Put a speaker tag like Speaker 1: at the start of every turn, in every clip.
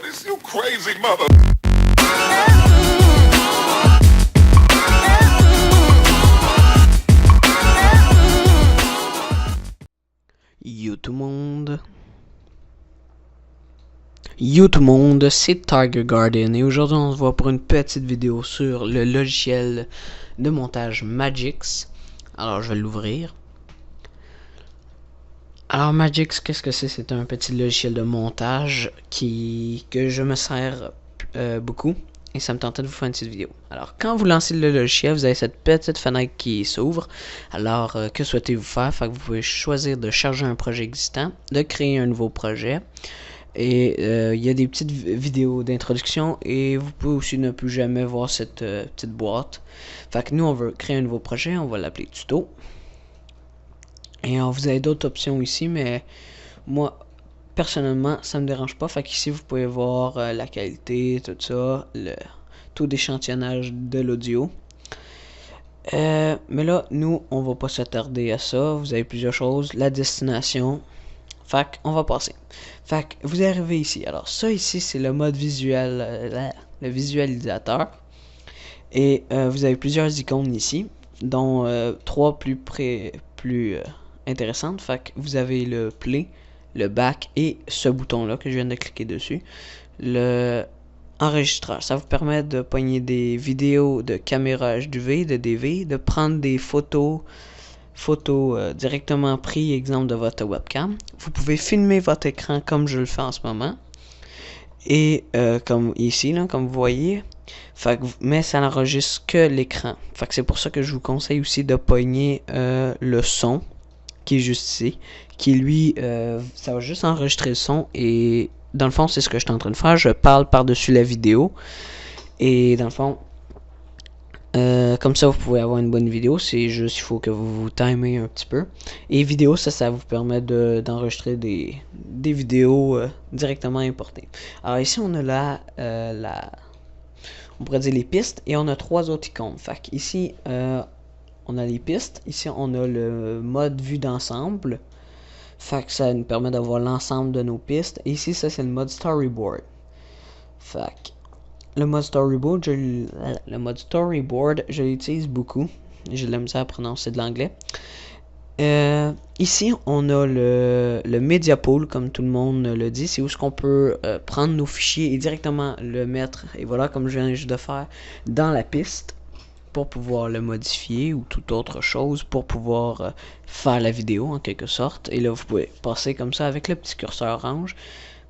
Speaker 1: This you crazy mother.
Speaker 2: Yo tout le monde. Yo tout le monde, c'est Tiger Garden et aujourd'hui on se voit pour une petite vidéo sur le logiciel de montage Magix. Alors je vais l'ouvrir. Alors Magix, qu'est-ce que c'est? C'est un petit logiciel de montage que je me sers beaucoup et ça me tentait de vous faire une petite vidéo. Alors quand vous lancez le logiciel, vous avez cette petite fenêtre qui s'ouvre. Alors que souhaitez-vous faire? Fait que vous pouvez choisir de charger un projet existant, de créer un nouveau projet. Et il y a des petites vidéos d'introduction et vous pouvez aussi ne plus jamais voir cette petite boîte. Fait que nous on veut créer un nouveau projet, on va l'appeler tuto. Et vous avez d'autres options ici, mais moi personnellement ça me dérange pas. Fait qu'ici vous pouvez voir la qualité, tout ça, le taux d'échantillonnage de l'audio. Mais là nous on va pas s'attarder à ça. Vous avez plusieurs choses, la destination. Fait qu'on va passer. Fait que vous arrivez ici. Alors ça ici c'est le mode visuel, le visualisateur. Et vous avez plusieurs icônes ici, dont trois plus intéressantes. Fait que vous avez le play, le back et ce bouton là que je viens de cliquer dessus. Le enregistreur, ça vous permet de pogner des vidéos de caméra HDV, de DV, de prendre des photos directement pris, exemple de votre webcam. Vous pouvez filmer votre écran comme je le fais en ce moment. Et comme ici, là, comme vous voyez. Mais ça n'enregistre que l'écran. Fait que c'est pour ça que je vous conseille aussi de pogner le son qui est juste ici. Qui lui, ça va juste enregistrer le son. Et dans le fond, c'est ce que je suis en train de faire. Je parle par-dessus la vidéo. Et dans le fond, comme ça vous pouvez avoir une bonne vidéo, c'est juste il faut que vous vous timez un petit peu. Et vidéo, ça vous permet d'enregistrer des vidéos directement importées. Alors ici on a on pourrait dire les pistes et on a trois autres icônes. Fait ici on a les pistes, ici on a le mode vue d'ensemble. Fait que ça nous permet d'avoir l'ensemble de nos pistes. Et ici ça c'est le mode storyboard. Fait que le mode storyboard, je l'utilise beaucoup. J'ai de la misère à prononcer de l'anglais. Ici, on a le Media Pool, comme tout le monde le dit. C'est où ce qu'on peut prendre nos fichiers et directement le mettre, et voilà, comme je viens juste de faire, dans la piste pour pouvoir le modifier ou toute autre chose pour pouvoir faire la vidéo en quelque sorte. Et là, vous pouvez passer comme ça avec le petit curseur orange.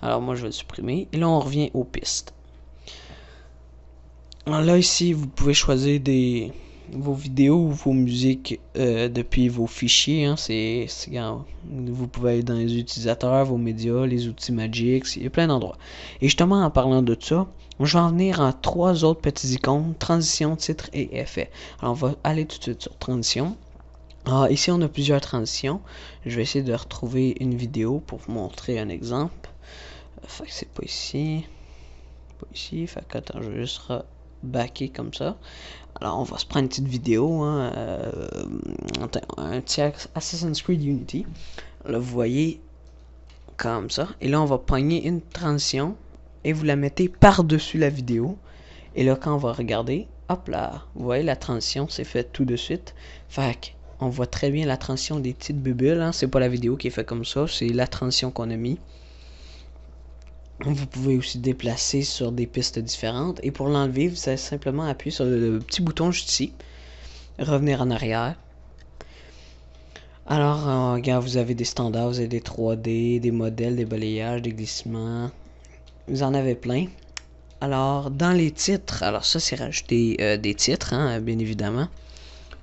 Speaker 2: Alors moi, je vais le supprimer. Et là, on revient aux pistes. Alors là ici vous pouvez choisir vos vidéos ou vos musiques depuis vos fichiers, hein. Vous pouvez aller dans les utilisateurs, vos médias, les outils Magix, il y a plein d'endroits. Et justement en parlant de ça, je vais en venir en trois autres petits icônes, transition, titre et effet. Alors on va aller tout de suite sur transition. Alors ici on a plusieurs transitions. Je vais essayer de retrouver une vidéo pour vous montrer un exemple. Fait que c'est pas ici. Fait que attends, je vais juste backer comme ça. Alors on va se prendre une petite vidéo, hein, un petit Assassin's Creed Unity. Là vous voyez comme ça. Et là on va pogner une transition et vous la mettez par-dessus la vidéo. Et là quand on va regarder, hop là, vous voyez la transition c'est fait tout de suite. Fait on voit très bien la transition des petites bulles, hein. C'est pas la vidéo qui est faite comme ça, c'est la transition qu'on a mis. Vous pouvez aussi déplacer sur des pistes différentes. Et pour l'enlever, vous allez simplement appuyer sur le petit bouton juste ici. Revenir en arrière. Alors, regarde, vous avez des standards, vous avez des 3D, des modèles, des balayages, des glissements. Vous en avez plein. Alors, dans les titres, alors ça c'est rajouter des titres, hein, bien évidemment.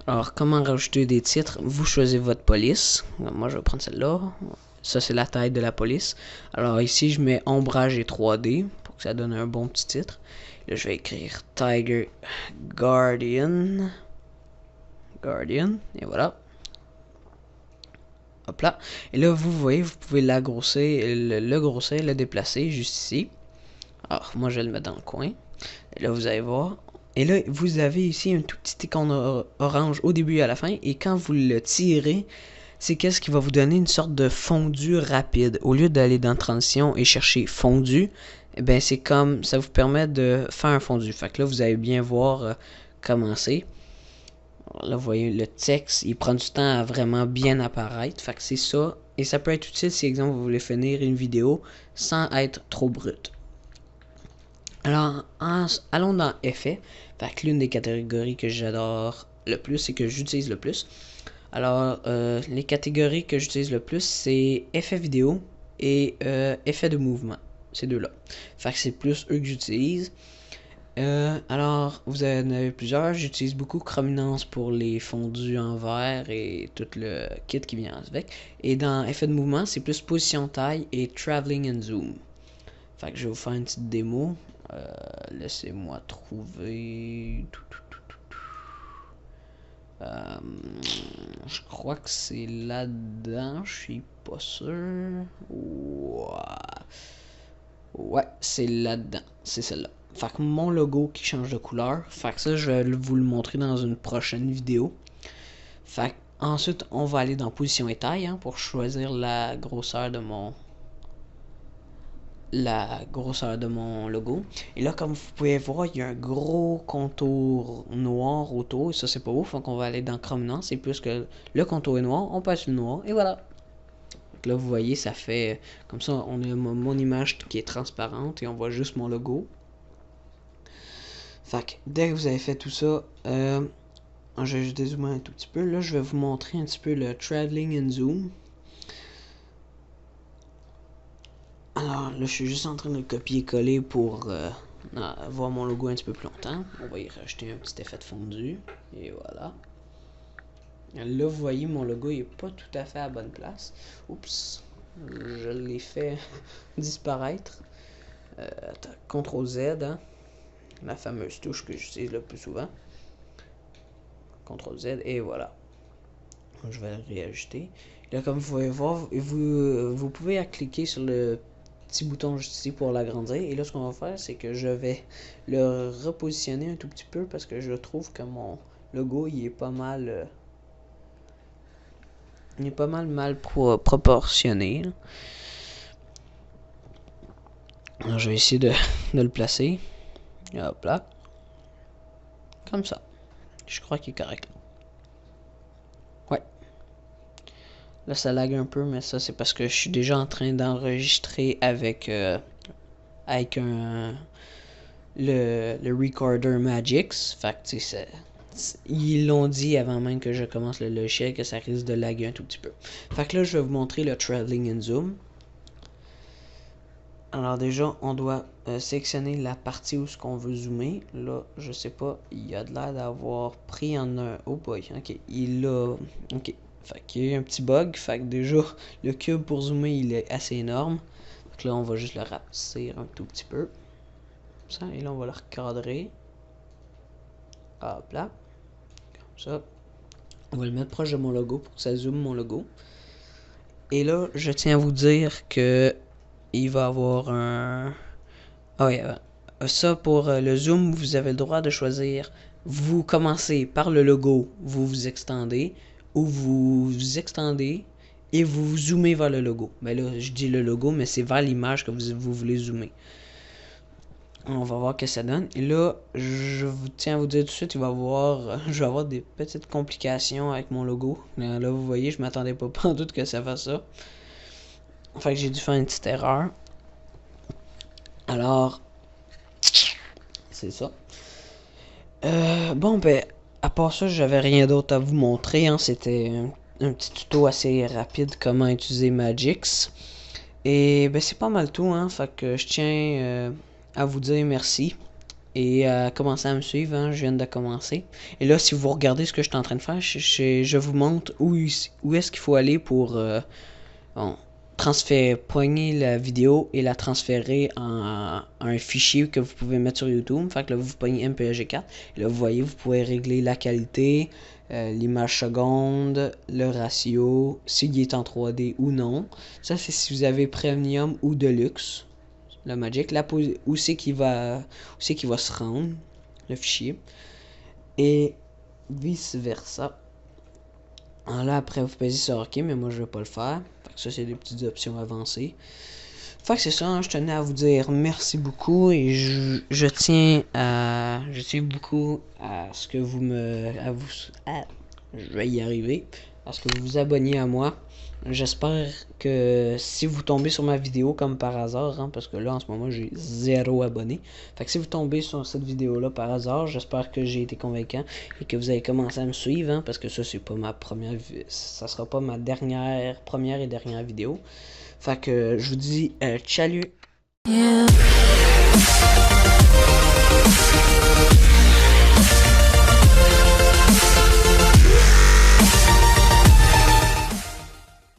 Speaker 2: Alors, comment rajouter des titres? Vous choisissez votre police. Moi, je vais prendre celle-là. Ça, c'est la taille de la police. Alors ici, je mets ombrage et 3D pour que ça donne un bon petit titre. Là, je vais écrire Tiger Guardian. Et voilà. Hop là. Et là, vous voyez, vous pouvez l'agrosser, le grossir, le déplacer juste ici. Alors, moi, je vais le mettre dans le coin. Et là, vous allez voir. Et là, vous avez ici un tout petit icône orange au début et à la fin. Et quand vous le tirez, c'est qu'est-ce qui va vous donner une sorte de fondu rapide. Au lieu d'aller dans transition et chercher fondu, eh ben c'est comme ça vous permet de faire un fondu. Fait que là vous allez bien voir commencer. Là vous voyez le texte, il prend du temps à vraiment bien apparaître. Fait que c'est ça. Et ça peut être utile si exemple vous voulez finir une vidéo sans être trop brut. Alors allons dans effet. Fait que l'une des catégories que j'adore le plus et que j'utilise le plus. Alors les catégories que j'utilise le plus c'est effet vidéo et effet de mouvement. Ces deux-là. Fait que c'est plus eux que j'utilise. Alors, vous en avez plusieurs. J'utilise beaucoup Chrominance pour les fondus en verre et tout le kit qui vient avec. Et dans effet de mouvement, c'est plus position taille et traveling and zoom. Fait que je vais vous faire une petite démo. Laissez-moi trouver. Je crois que c'est là-dedans. Je suis pas sûr. Ouais, c'est là-dedans. C'est celle-là. Fait que mon logo qui change de couleur. Fait que ça, je vais vous le montrer dans une prochaine vidéo. Fait que ensuite, on va aller dans position et taille hein, pour choisir la grosseur de mon logo. Et là, comme vous pouvez voir, il y a un gros contour noir autour. Et ça, c'est pas ouf. Donc, on va aller dans Chrominance. Et plus que le contour est noir, on passe sur le noir. Et voilà. Donc là, vous voyez, ça fait comme ça. On a mon image qui est transparente et on voit juste mon logo. Fait que dès que vous avez fait tout ça, je vais juste dézoomer un tout petit peu. Là, je vais vous montrer un petit peu le traveling and zoom. Alors là, je suis juste en train de le copier-coller pour voir mon logo un petit peu plus longtemps. On va y rajouter un petit effet de fondu. Et voilà. Là, vous voyez, mon logo il est pas tout à fait à la bonne place. Oups, je l'ai fait disparaître. CTRL Z, hein, la fameuse touche que j'utilise le plus souvent. CTRL Z, et voilà. Je vais le réajuster. Là, comme vous pouvez voir, vous pouvez cliquer sur le petit bouton juste ici pour l'agrandir. Et là, ce qu'on va faire, c'est que je vais le repositionner un tout petit peu parce que je trouve que mon logo, il est pas mal... mal proportionné. Alors, je vais essayer de le placer. Hop là. Comme ça. Je crois qu'il est correct. Ouais. Là, ça lag un peu, mais ça, c'est parce que je suis déjà en train d'enregistrer avec le Recorder Magix. Fait que, tu sais, ils l'ont dit avant même que je commence le logiciel que ça risque de laguer un tout petit peu. Fait que là, je vais vous montrer le Traveling and Zoom. Alors déjà, on doit sélectionner la partie où ce qu'on veut zoomer. Là, je sais pas, il a de l'air d'avoir pris en un... Oh boy, ok, il a... Ok, fait qu'il y a eu un petit bug. Fait que déjà, le cube pour zoomer, il est assez énorme. Donc là, on va juste le rapetisser un tout petit peu. Ça, et là, on va le recadrer. Hop là. Comme ça. On va le mettre proche de mon logo pour que ça zoome mon logo. Et là, je tiens à vous dire que il va avoir un... Ah ouais, ça pour le zoom, vous avez le droit de choisir. Vous commencez par le logo, vous vous extendez, ou vous vous extendez et vous zoomez vers le logo. Ben là, je dis le logo, mais c'est vers l'image que vous voulez zoomer. On va voir ce que ça donne. Et là, je vous tiens à vous dire tout de suite, je vais avoir des petites complications avec mon logo. Là, vous voyez, je m'attendais pas en doute que ça fasse ça. Fait que j'ai dû faire une petite erreur. Alors, c'est ça. Bon, ben, à part ça, j'avais rien d'autre à vous montrer. Hein. C'était un petit tuto assez rapide comment utiliser Magix. Et ben, c'est pas mal tout. Hein. Fait que je tiens à vous dire merci. Et à commencer à me suivre. Hein. Je viens de commencer. Et là, si vous regardez ce que je suis en train de faire, je vous montre où est-ce qu'il faut aller pour poigner la vidéo et la transférer en un fichier que vous pouvez mettre sur YouTube. Fait que là, vous poignez MPEG4. Et là, vous voyez, vous pouvez régler la qualité, l'image seconde, le ratio, s'il est en 3D ou non. Ça, c'est si vous avez Premium ou Deluxe, le Magic. Là, où c'est qu'il va se rendre, le fichier. Et vice versa. Alors là, après, vous pesez sur OK, mais moi, je vais pas le faire. Fait que ça, c'est des petites options avancées. Fait que c'est ça, hein, je tenais à vous dire merci beaucoup et je tiens beaucoup à ce que vous je vais y arriver, à ce que vous vous abonniez à moi. J'espère que si vous tombez sur ma vidéo comme par hasard, hein, parce que là en ce moment j'ai 0 abonnés. Fait que si vous tombez sur cette vidéo là par hasard, j'espère que j'ai été convaincant et que vous avez commencé à me suivre, hein, parce que ça c'est pas ça sera pas ma première et dernière vidéo. Fait que je vous dis, tchalut! Yeah.